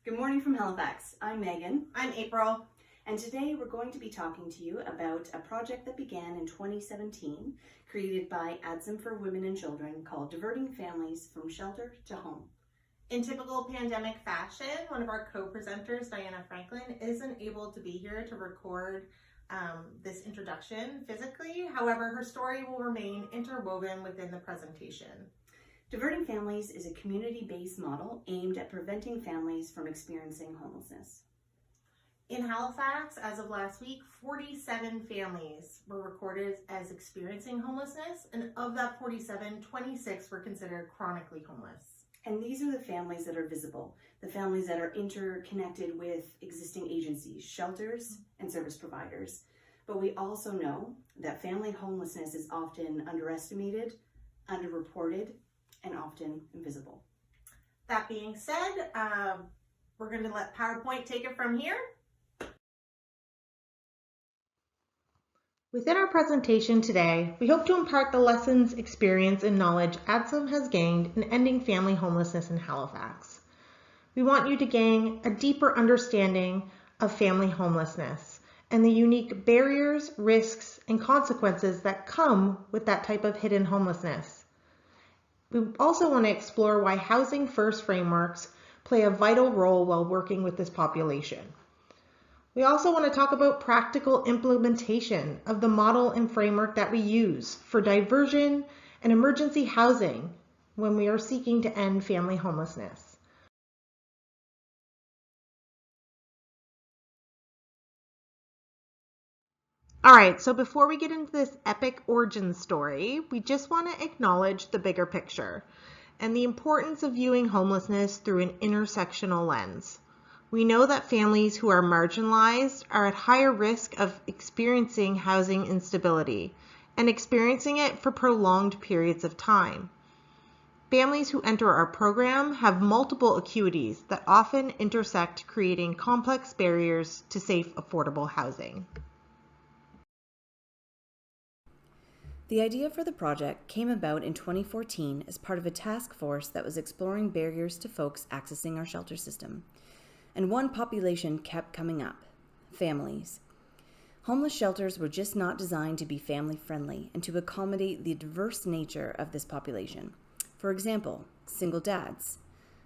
Good morning from Halifax. I'm Megan. I'm April. And today we're going to be talking to you about a project that began in 2017, created by ADSM for Women and Children, called Diverting Families from Shelter to Home. In typical pandemic fashion, one of our co-presenters, Diana Franklin, isn't able to be here to record this introduction physically. However, her story will remain interwoven within the presentation. Diverting Families is a community-based model aimed at preventing families from experiencing homelessness. In Halifax, as of last week, 47 families were recorded as experiencing homelessness, and of that 47, 26 were considered chronically homeless. And these are the families that are visible, the families that are interconnected with existing agencies, shelters, and service providers. But we also know that family homelessness is often underestimated, underreported, and often invisible. That being said, we're going to let PowerPoint take it from here. Within our presentation today, we hope to impart the lessons, experience, and knowledge ADSM has gained in ending family homelessness in Halifax. We want you to gain a deeper understanding of family homelessness and the unique barriers, risks, and consequences that come with that type of hidden homelessness. We also want to explore why housing first frameworks play a vital role while working with this population. We also want to talk about practical implementation of the model and framework that we use for diversion and emergency housing when we are seeking to end family homelessness. All right, so before we get into this epic origin story, we just want to acknowledge the bigger picture and the importance of viewing homelessness through an intersectional lens. We know that families who are marginalized are at higher risk of experiencing housing instability and experiencing it for prolonged periods of time. Families who enter our program have multiple acuities that often intersect, creating complex barriers to safe, affordable housing. The idea for the project came about in 2014 as part of a task force that was exploring barriers to folks accessing our shelter system. And one population kept coming up: families. Homeless shelters were just not designed to be family-friendly and to accommodate the diverse nature of this population. For example, single dads.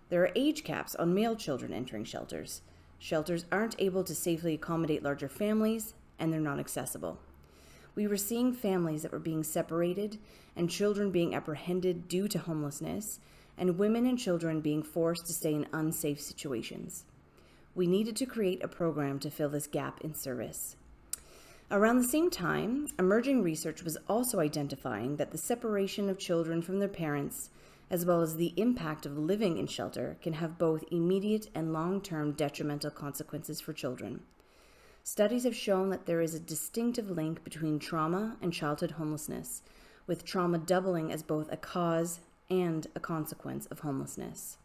There are age caps on male children entering shelters. Shelters aren't able to safely accommodate larger families, and they're not accessible. We were seeing families that were being separated and children being apprehended due to homelessness, and women and children being forced to stay in unsafe situations. We needed to create a program to fill this gap in service. Around the same time, emerging research was also identifying that the separation of children from their parents, as well as the impact of living in shelter, can have both immediate and long-term detrimental consequences for children. Studies have shown that there is a distinctive link between trauma and childhood homelessness, with trauma doubling as both a cause and a consequence of homelessness.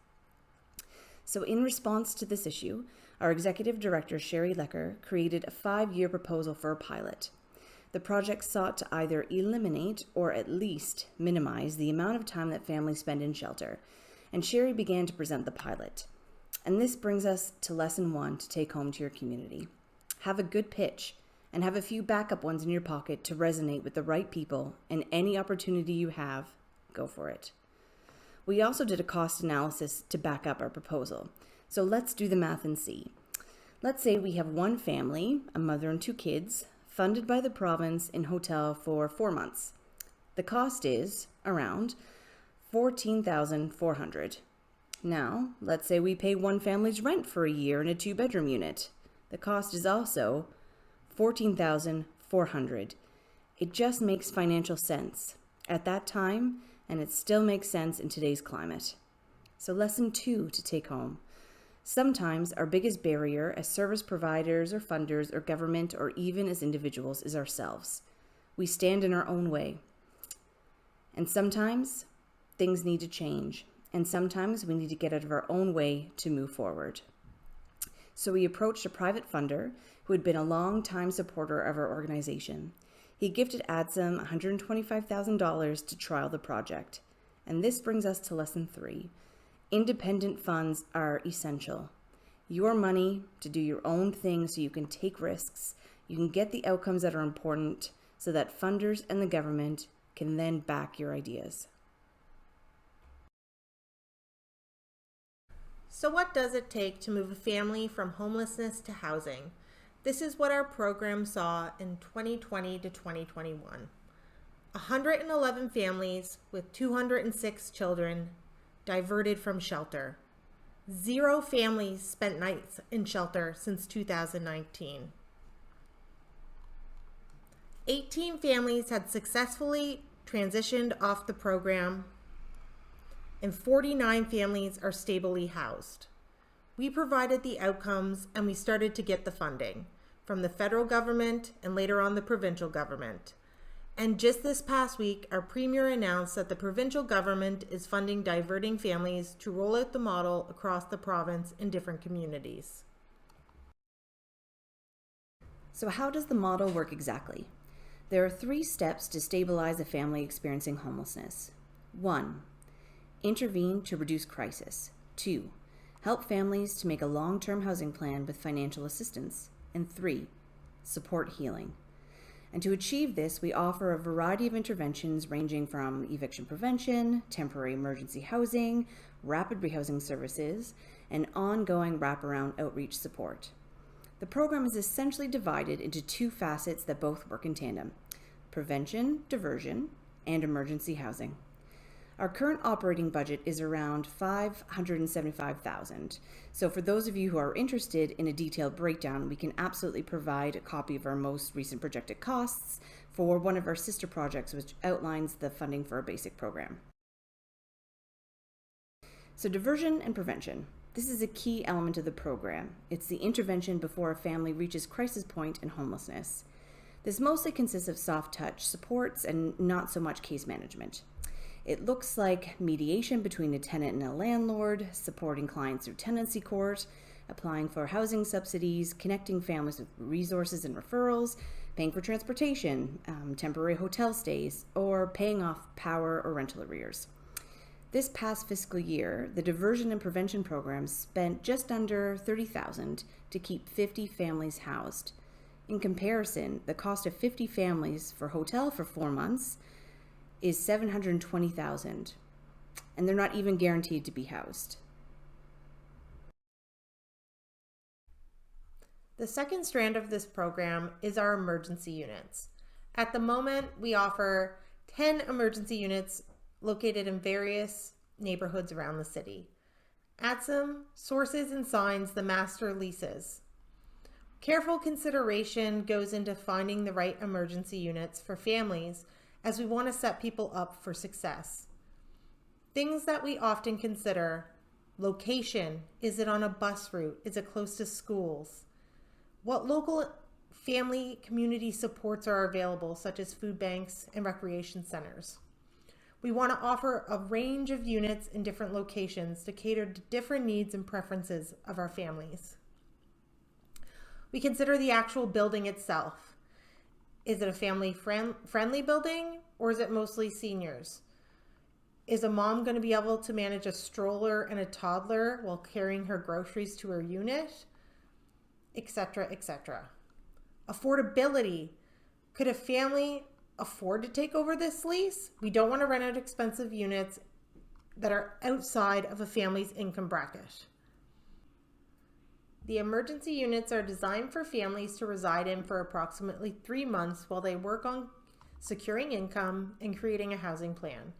So in response to this issue, our executive director, Sherry Lecker, created a 5-year proposal for a pilot. The project sought to either eliminate or at least minimize the amount of time that families spend in shelter, and Sherry began to present the pilot. And this brings us to lesson 1 to take home to your community. Have a good pitch and have a few backup ones in your pocket to resonate with the right people, and any opportunity you have, go for it. We also did a cost analysis to back up our proposal. So let's do the math and see. Let's say we have one family, a mother and 2 kids, funded by the province in hotel for 4 months. The cost is around $14,400. Now, let's say we pay one family's rent for a year in a 2-bedroom unit. The cost is also $14,400. It just makes financial sense at that time, and it still makes sense in today's climate. So lesson 2 to take home. Sometimes our biggest barrier as service providers or funders or government or even as individuals is ourselves. We stand in our own way. And sometimes things need to change. And sometimes we need to get out of our own way to move forward. So we approached a private funder who had been a long-time supporter of our organization. He gifted ADSM $125,000 to trial the project. And this brings us to lesson 3. Independent funds are essential. your money to do your own thing so you can take risks, you can get the outcomes that are important so that funders and the government can then back your ideas. So what does it take to move a family from homelessness to housing? This is what our program saw in 2020 to 2021. 111 families with 206 children diverted from shelter. 0 families spent nights in shelter since 2019. 18 families had successfully transitioned off the program, and 49 families are stably housed. We provided the outcomes and we started to get the funding from the federal government and later on the provincial government. And just this past week, our Premier announced that the provincial government is funding Diverting families to roll out the model across the province in different communities. So how does the model work exactly? There are 3 steps to stabilize a family experiencing homelessness. 1. Intervene to reduce crisis. 2. Help families to make a long-term housing plan with financial assistance. And 3. Support healing. And to achieve this, we offer a variety of interventions ranging from eviction prevention, temporary emergency housing, rapid rehousing services, and ongoing wraparound outreach support. The program is essentially divided into 2 facets that both work in tandem: prevention, diversion, and emergency housing. Our current operating budget is around $575,000. So for those of you who are interested in a detailed breakdown, we can absolutely provide a copy of our most recent projected costs for one of our sister projects, which outlines the funding for a basic program. So diversion and prevention. This is a key element of the program. It's the intervention before a family reaches crisis point in homelessness. This mostly consists of soft touch supports and not so much case management. It looks like mediation between a tenant and a landlord, supporting clients through tenancy court, applying for housing subsidies, connecting families with resources and referrals, paying for transportation, temporary hotel stays, or paying off power or rental arrears. This past fiscal year, the Diversion and Prevention program spent just under $30,000 to keep 50 families housed. In comparison, the cost of 50 families for hotel for 4 months is $720,000, and they're not even guaranteed to be housed. The second strand of this program is our emergency units. At the moment, we offer 10 emergency units located in various neighborhoods around the city. Add some sources and signs the master leases. Careful consideration goes into finding the right emergency units for families, as we want to set people up for success. Things that we often consider: location. Is it on a bus route? Is it close to schools? What local family community supports are available, such as food banks and recreation centers? We want to offer a range of units in different locations to cater to different needs and preferences of our families. We consider the actual building itself. Is it a family-friendly building, or is it mostly seniors? Is a mom going to be able to manage a stroller and a toddler while carrying her groceries to her unit? Etc., etc. Affordability. Could a family afford to take over this lease? We don't want to rent out expensive units that are outside of a family's income bracket. The emergency units are designed for families to reside in for approximately 3 months while they work on securing income and creating a housing plan.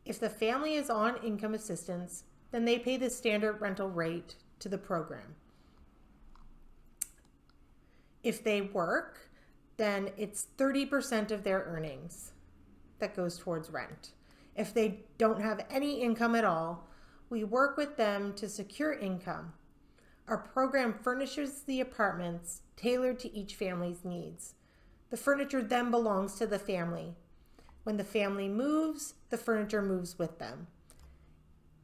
If the family is on income assistance, then they pay the standard rental rate to the program. If they work, then it's 30% of their earnings that goes towards rent. If they don't have any income at all, we work with them to secure income. Our program furnishes the apartments tailored to each family's needs. The furniture then belongs to the family. When the family moves, the furniture moves with them.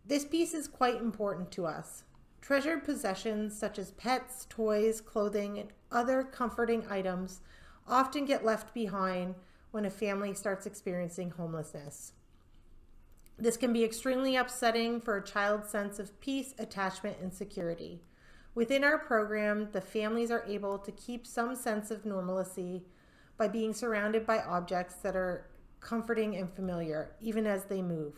This piece is quite important to us. Treasured possessions such as pets, toys, clothing, and other comforting items often get left behind when a family starts experiencing homelessness. This can be extremely upsetting for a child's sense of peace, attachment, and security. Within our program, the families are able to keep some sense of normalcy by being surrounded by objects that are comforting and familiar, even as they move.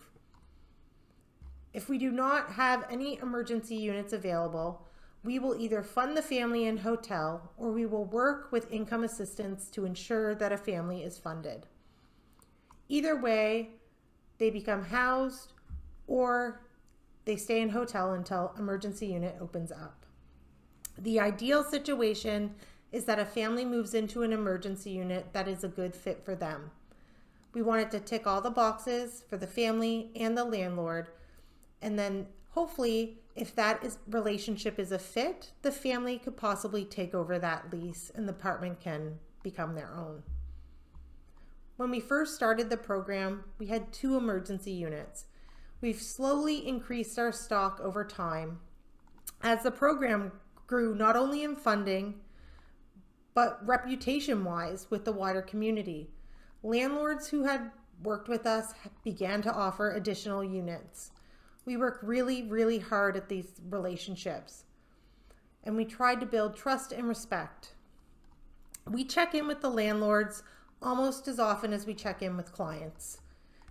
If we do not have any emergency units available, we will either fund the family in hotel or we will work with income assistance to ensure that a family is funded. Either way, they become housed or they stay in hotel until emergency unit opens up. The ideal situation is that a family moves into an emergency unit that is a good fit for them. We want it to tick all the boxes for the family and the landlord, and then hopefully, if that relationship is a fit, the family could possibly take over that lease and the apartment can become their own. When we first started the program, we had 2 emergency units. We've slowly increased our stock over time as the program grew not only in funding, but reputation-wise with the wider community. Landlords who had worked with us began to offer additional units. We work really, really hard at these relationships, and we tried to build trust and respect. We check in with the landlords almost as often as we check in with clients.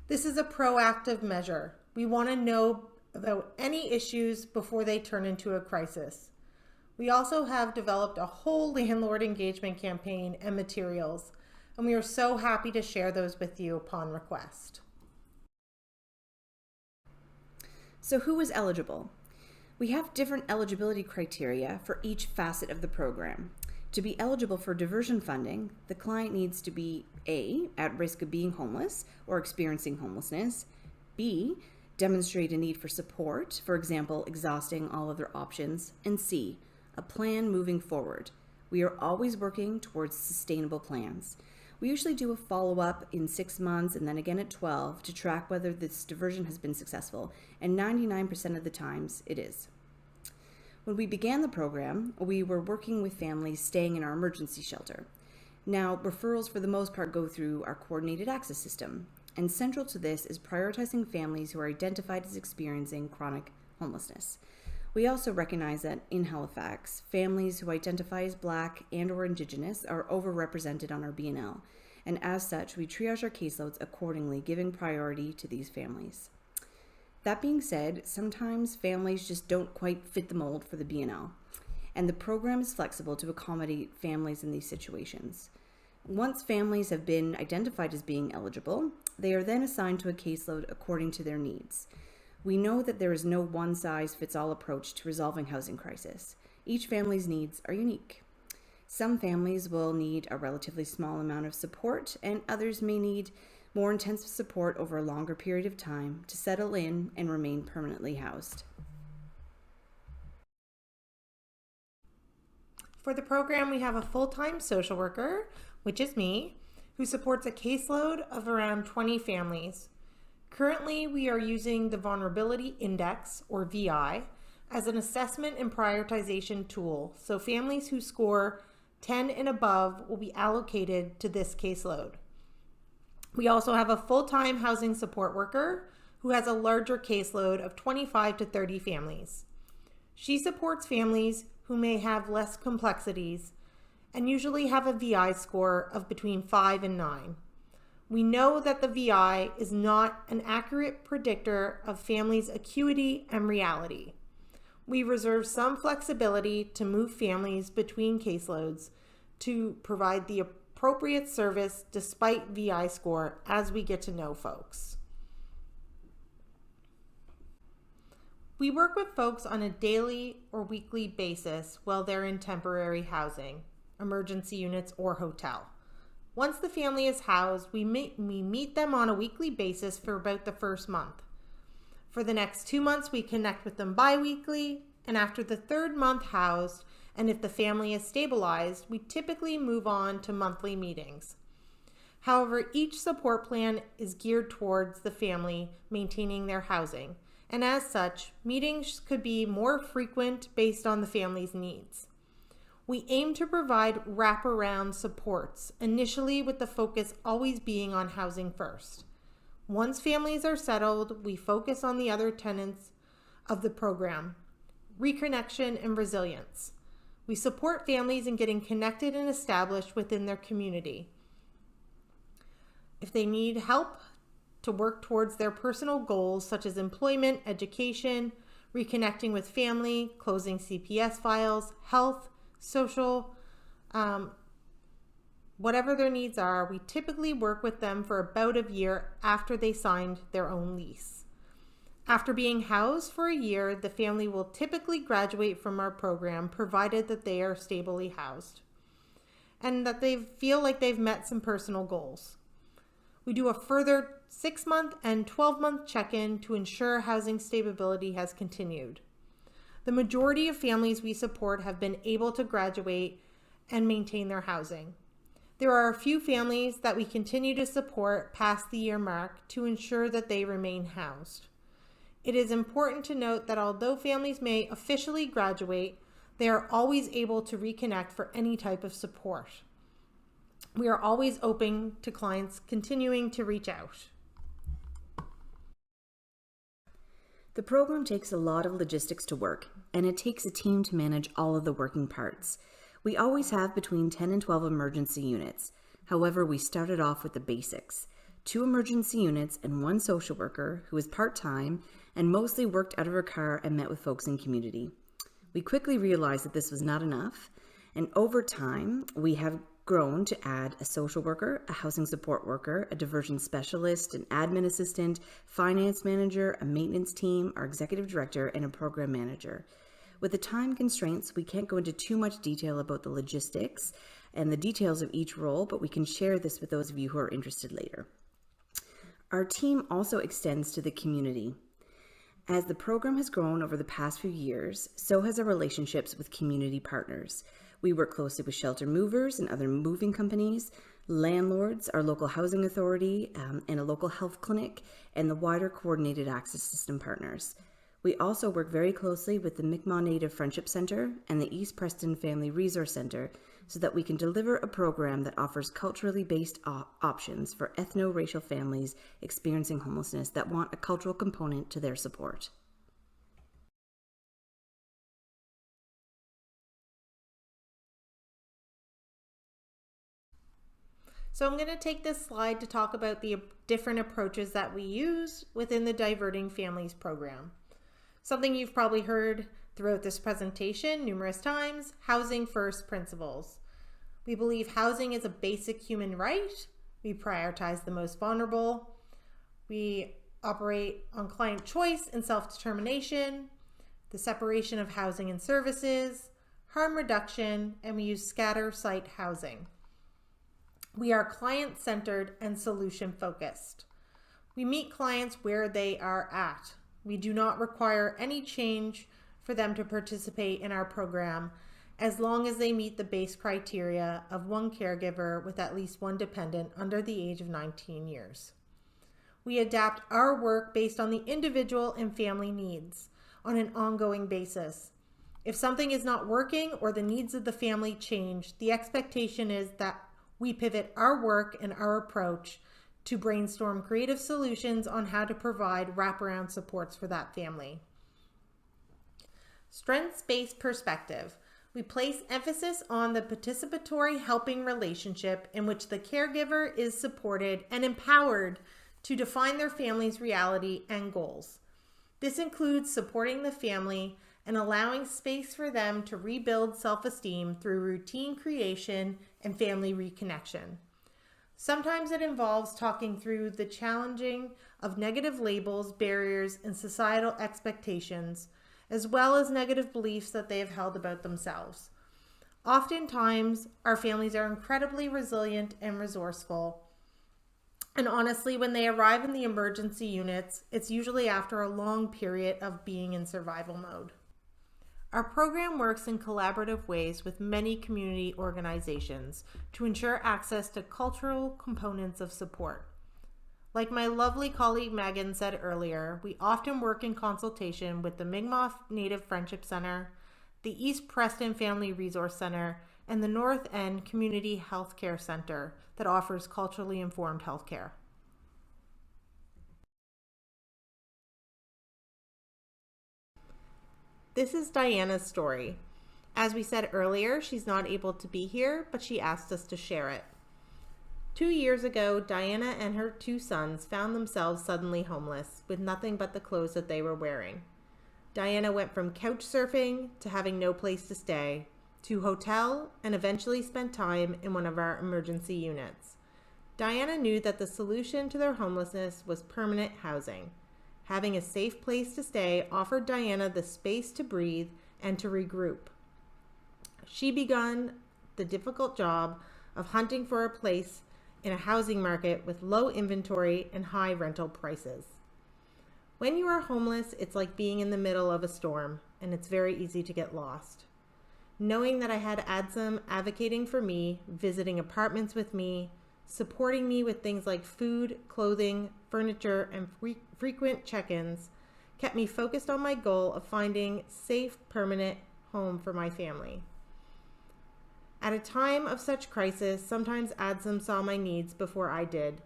This is a proactive measure. We want to know about any issues before they turn into a crisis. We also have developed a whole landlord engagement campaign and materials, and we are so happy to share those with you upon request. So who is eligible? We have different eligibility criteria for each facet of the program. To be eligible for diversion funding, the client needs to be A, at risk of being homeless or experiencing homelessness, B, demonstrate a need for support, for example, exhausting all other options, and C, a plan moving forward. We are always working towards sustainable plans. We usually do a follow-up in 6 months and then again at 12 to track whether this diversion has been successful, and 99% of the times it is. When we began the program, we were working with families staying in our emergency shelter. Now, referrals for the most part go through our coordinated access system, and central to this is prioritizing families who are identified as experiencing chronic homelessness. We also recognize that in Halifax, families who identify as Black and or Indigenous are overrepresented on our B&L, and as such, we triage our caseloads accordingly, giving priority to these families. That being said, sometimes families just don't quite fit the mold for the B&L, and the program is flexible to accommodate families in these situations. Once families have been identified as being eligible, they are then assigned to a caseload according to their needs. We know that there is no one-size-fits-all approach to resolving housing crisis. Each family's needs are unique. Some families will need a relatively small amount of support, and others may need more intensive support over a longer period of time to settle in and remain permanently housed. For the program, we have a full-time social worker, which is me, who supports a caseload of around 20 families. Currently, we are using the Vulnerability Index, or VI, as an assessment and prioritization tool, so families who score 10 and above will be allocated to this caseload. We also have a full-time housing support worker who has a larger caseload of 25 to 30 families. She supports families who may have less complexities and usually have a VI score of between 5 and 9. We know that the VI is not an accurate predictor of families' acuity and reality. We reserve some flexibility to move families between caseloads to provide the appropriate service despite VI score as we get to know folks. We work with folks on a daily or weekly basis while they're in temporary housing, emergency units, or hotel. Once the family is housed, we meet them on a weekly basis for about the first month. For the next 2 months, we connect with them bi-weekly, and after the 3rd month housed, and if the family is stabilized, we typically move on to monthly meetings. However, each support plan is geared towards the family maintaining their housing, and as such, meetings could be more frequent based on the family's needs. We aim to provide wraparound supports, initially with the focus always being on housing first. Once families are settled, we focus on the other tenets of the program. reconnection, and resilience. We support families in getting connected and established within their community. If they need help to work towards their personal goals, such as employment, education, reconnecting with family, closing CPS files, health, social, whatever their needs are, we typically work with them for about a year after they signed their own lease. After being housed for a year, the family will typically graduate from our program, provided that they are stably housed and that they feel like they've met some personal goals. We do a further 6-month and 12-month check-in to ensure housing stability has continued. The majority of families we support have been able to graduate and maintain their housing. There are a few families that we continue to support past the year mark to ensure that they remain housed. It is important to note that although families may officially graduate, they are always able to reconnect for any type of support. We are always open to clients continuing to reach out. The program takes a lot of logistics to work, and it takes a team to manage all of the working parts. We always have between 10 and 12 emergency units. However, we started off with the basics. 2 emergency units and 1 social worker who is part-time and mostly worked out of her car and met with folks in community. We quickly realized that this was not enough, and over time, we have grown to add a social worker, a housing support worker, a diversion specialist, an admin assistant, finance manager, a maintenance team, our executive director, and a program manager. With the time constraints, we can't go into too much detail about the logistics and the details of each role, but we can share this with those of you who are interested later. Our team also extends to the community. As the program has grown over the past few years, so has our relationships with community partners. We work closely with shelter movers and other moving companies, landlords, our local housing authority, and a local health clinic, and the wider coordinated access system partners. We also work very closely with the Mi'kmaq Native Friendship Center and the East Preston Family Resource Center so that we can deliver a program that offers culturally based options for ethno-racial families experiencing homelessness that want a cultural component to their support. So I'm going to take this slide to talk about the different approaches that we use within the Diverting Families program. Something you've probably heard throughout this presentation numerous times, housing first principles. We believe housing is a basic human right. We prioritize the most vulnerable. We operate on client choice and self-determination, the separation of housing and services, harm reduction, and we use scatter site housing. We are client-centered and solution-focused. We meet clients where they are at. We do not require any change for them to participate in our program as long as they meet the base criteria of 1 caregiver with at least 1 dependent under the age of 19 years. We adapt our work based on the individual and family needs on an ongoing basis. If something is not working or the needs of the family change, the expectation is that we pivot our work and our approach to brainstorm creative solutions on how to provide wraparound supports for that family. Strengths-based perspective. We place emphasis on the participatory helping relationship in which the caregiver is supported and empowered to define their family's reality and goals. This includes supporting the family and allowing space for them to rebuild self-esteem through routine creation and family reconnection. Sometimes it involves talking through the challenging of negative labels, barriers, and societal expectations, as well as negative beliefs that they have held about themselves. Oftentimes, our families are incredibly resilient and resourceful. And honestly, when they arrive in the emergency units, it's usually after a long period of being in survival mode. Our program works in collaborative ways with many community organizations to ensure access to cultural components of support. Like my lovely colleague Megan said earlier, we often work in consultation with the Mi'kmaq Native Friendship Center, the East Preston Family Resource Center, and the North End Community Healthcare Center that offers culturally informed healthcare. This is Diana's story. As we said earlier, she's not able to be here, but she asked us to share it. 2 years ago, Diana and her 2 sons found themselves suddenly homeless with nothing but the clothes that they were wearing. Diana went from couch surfing to having no place to stay, to hotel, and eventually spent time in one of our emergency units. Diana knew that the solution to their homelessness was permanent housing. Having a safe place to stay offered Diana the space to breathe and to regroup. She began the difficult job of hunting for a place in a housing market with low inventory and high rental prices. When you are homeless, it's like being in the middle of a storm, and it's very easy to get lost. Knowing that I had ADSM advocating for me, visiting apartments with me, supporting me with things like food, clothing, furniture, and frequent check-ins, kept me focused on my goal of finding a safe, permanent home for my family. At a time of such crisis, sometimes ADSM saw my needs before I did,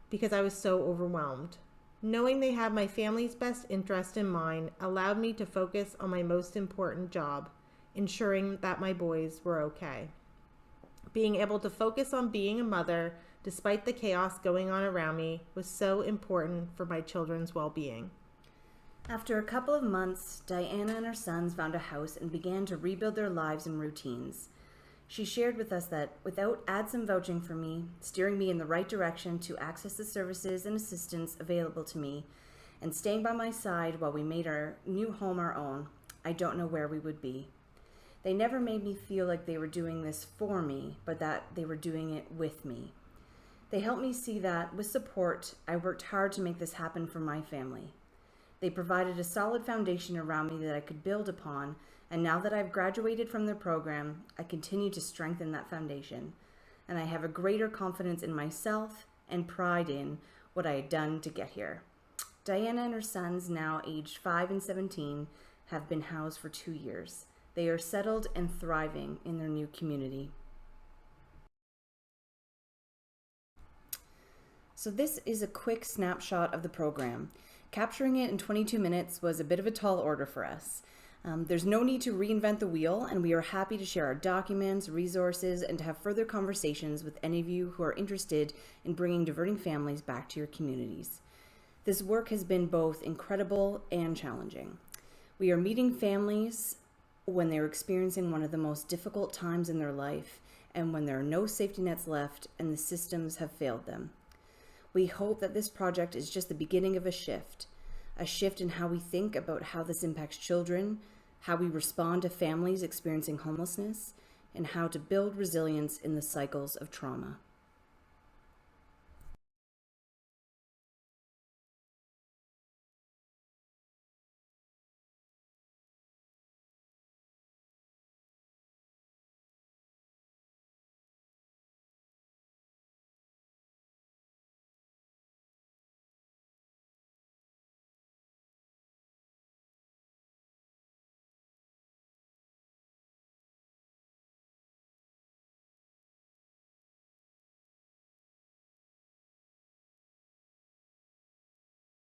because I was so overwhelmed. Knowing they had my family's best interest in mind allowed me to focus on my most important job, ensuring that my boys were okay. Being able to focus on being a mother, despite the chaos going on around me, was so important for my children's well-being. After a couple of months, Diana and her sons found a house and began to rebuild their lives and routines. She shared with us that without ADSM vouching for me, steering me in the right direction to access the services and assistance available to me, and staying by my side while we made our new home our own, I don't know where we would be. They never made me feel like they were doing this for me, but that they were doing it with me. They helped me see that, with support, I worked hard to make this happen for my family. They provided a solid foundation around me that I could build upon, and now that I've graduated from their program, I continue to strengthen that foundation, and I have a greater confidence in myself and pride in what I had done to get here. Diana and her sons, now aged 5 and 17, have been housed for 2 years. They are settled and thriving in their new community. So this is a quick snapshot of the program. Capturing it in 22 minutes was a bit of a tall order for us. There's no need to reinvent the wheel, and we are happy to share our documents, resources, and to have further conversations with any of you who are interested in bringing diverting families back to your communities. This work has been both incredible and challenging. We are meeting families when they're experiencing one of the most difficult times in their life and when there are no safety nets left and the systems have failed them. We hope that this project is just the beginning of a shift in how we think about how this impacts children, how we respond to families experiencing homelessness, and how to build resilience in the cycles of trauma.